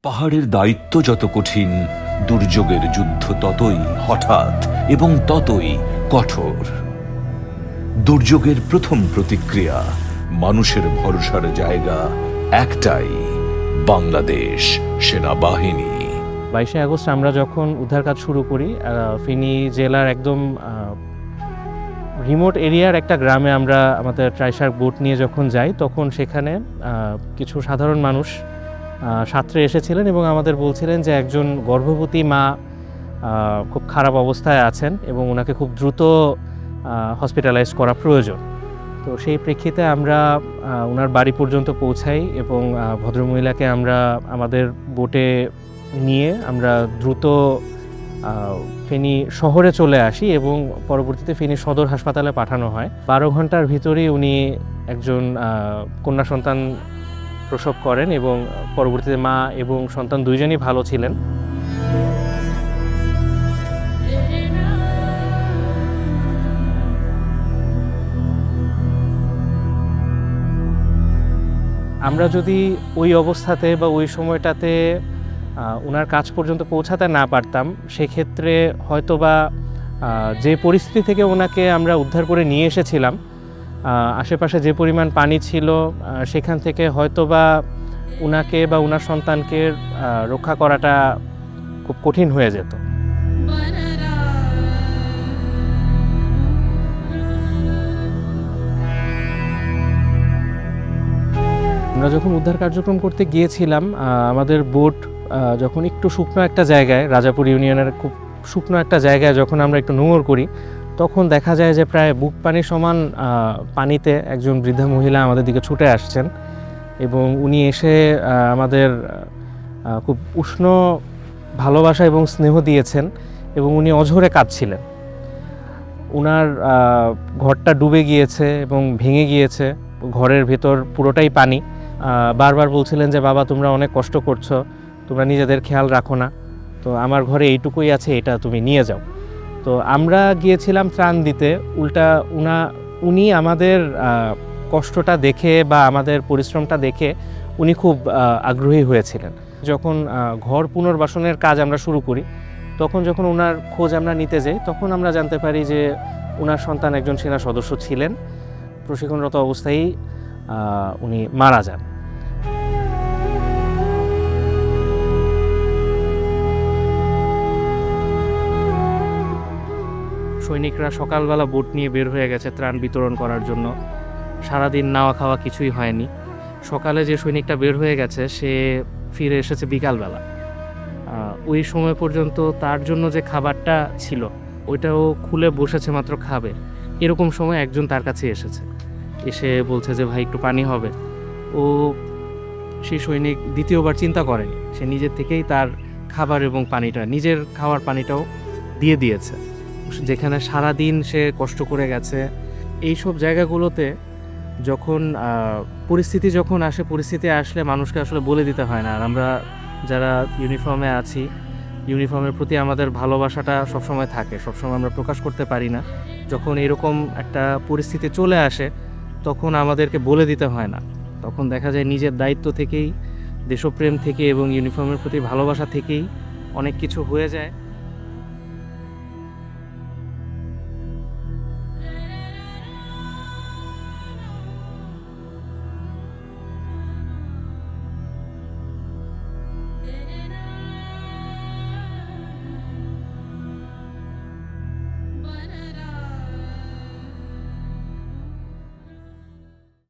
পাহাড়ের দায়িত্ব যত কঠিন, দুর্যোগের যুদ্ধ ততই হঠাৎ এবং ততই কঠোর। দুর্যোগের প্রথম প্রতিক্রিয়া, মানুষের ভরসার জায়গা একটাই, বাংলাদেশ সেনাবাহিনী। 22শে আগস্ট আমরা যখন উদ্ধার কাজ শুরু করি, ফেনী জেলার একদম রিমোট এরিয়ার একটা গ্রামে আমরা আমাদের ট্রাইশার্ক বোট নিয়ে যখন যাই, তখন সেখানে কিছু সাধারণ মানুষ সাঁতরে এসেছিলেন এবং আমাদের বলছিলেন যে একজন গর্ভবতী মা খুব খারাপ অবস্থায় আছেন এবং ওনাকে খুব দ্রুত হসপিটালাইজ করা প্রয়োজন। তো সেই প্রেক্ষিতে আমরা ওনার বাড়ি পর্যন্ত পৌঁছাই এবং ভদ্রমহিলাকে আমরা আমাদের বোটে নিয়ে আমরা দ্রুত ফেনী শহরে চলে আসি এবং পরবর্তীতে ফেনী সদর হাসপাতালে পাঠানো হয়। 12 ঘন্টার ভিতরেই উনি একজন কন্যা সন্তান প্রসব করেন এবং পরবর্তীতে মা এবং সন্তান দুইজনই ভালো ছিলেন। আমরা যদি ওই অবস্থাতে বা ওই সময়টাতে ওনার কাজ পর্যন্ত পৌঁছাতে না পারতাম, সেক্ষেত্রে হয়তোবা যে পরিস্থিতি থেকে ওনাকে আমরা উদ্ধার করে নিয়ে এসেছিলাম, আশেপাশে যে পরিমাণ পানি ছিল, সেখান থেকে হয়তোবা ওনাকে বা ওনার সন্তানকে রক্ষা করাটা খুব কঠিন হয়ে যেত। আমরা যখন উদ্ধার কার্যক্রম করতে গিয়েছিলাম, আমাদের বোট যখন একটু শুকনো একটা জায়গায়, রাজাপুর ইউনিয়নের খুব শুকনো একটা জায়গায় যখন আমরা একটু নোঙর করি, তখন দেখা যায় যে প্রায় বুক পানি সমান পানিতে একজন বৃদ্ধা মহিলা আমাদের দিকে ছুটে আসছেন এবং উনি এসে আমাদের খুব উষ্ণ ভালোবাসা এবং স্নেহ দিয়েছেন এবং উনি অঝরে কাঁদছিলেন। ওনার ঘরটা ডুবে গিয়েছে এবং ভেঙে গিয়েছে, ঘরের ভেতর পুরোটাই পানি। বারবার বলছিলেন যে বাবা, তোমরা অনেক কষ্ট করছো, তোমরা নিজেদের খেয়াল রাখো না, তো আমার ঘরে এইটুকুই আছে, এটা তুমি নিয়ে যাও। তো আমরা গিয়েছিলাম ত্রাণ দিতে, উল্টা উনি আমাদের কষ্টটা দেখে বা আমাদের পরিশ্রমটা দেখে উনি খুব আগ্রহী হয়েছিলেন। যখন ঘর পুনর্বাসনের কাজ আমরা শুরু করি, তখন যখন ওনার খোঁজ আমরা নিতে যাই, তখন আমরা জানতে পারি যে ওনার সন্তান একজন সেনা সদস্য ছিলেন, প্রশিক্ষণরত অবস্থায় উনি মারা যান। সৈনিকরা সকালবেলা বোট নিয়ে বের হয়ে গেছে ত্রাণ বিতরণ করার জন্য। সারাদিন নাওয়া খাওয়া কিছুই হয়নি। সকালে যে সৈনিকটা বের হয়ে গেছে, সে ফিরে এসেছে বিকালবেলা। ওই সময় পর্যন্ত তার জন্য যে খাবারটা ছিল, ওইটাও খুলে বসেছে মাত্র খাবে, এরকম সময় একজন তার কাছে এসেছে, এসে বলছে যে ভাই একটু পানি হবে। ও সেই সৈনিক দ্বিতীয়বার চিন্তা করেনি, সে নিজের থেকেই তার খাবার এবং পানিটা, নিজের খাওয়ার পানিটাও দিয়ে দিয়েছে। যেখানে সারাদিন সে কষ্ট করে গেছে, এই সব জায়গাগুলোতে যখন পরিস্থিতি যখন আসে, পরিস্থিতি আসলে মানুষকে আসলে বলে দিতে হয় না। আর আমরা যারা ইউনিফর্মে আছি, ইউনিফর্মের প্রতি আমাদের ভালোবাসাটা সবসময় থাকে, সবসময় আমরা প্রকাশ করতে পারি না। যখন এরকম একটা পরিস্থিতি চলে আসে, তখন আমাদেরকে বলে দিতে হয় না, তখন দেখা যায় নিজের দায়িত্ব থেকেই, দেশপ্রেম থেকে এবং ইউনিফর্মের প্রতি ভালোবাসা থেকেই অনেক কিছু হয়ে যায়।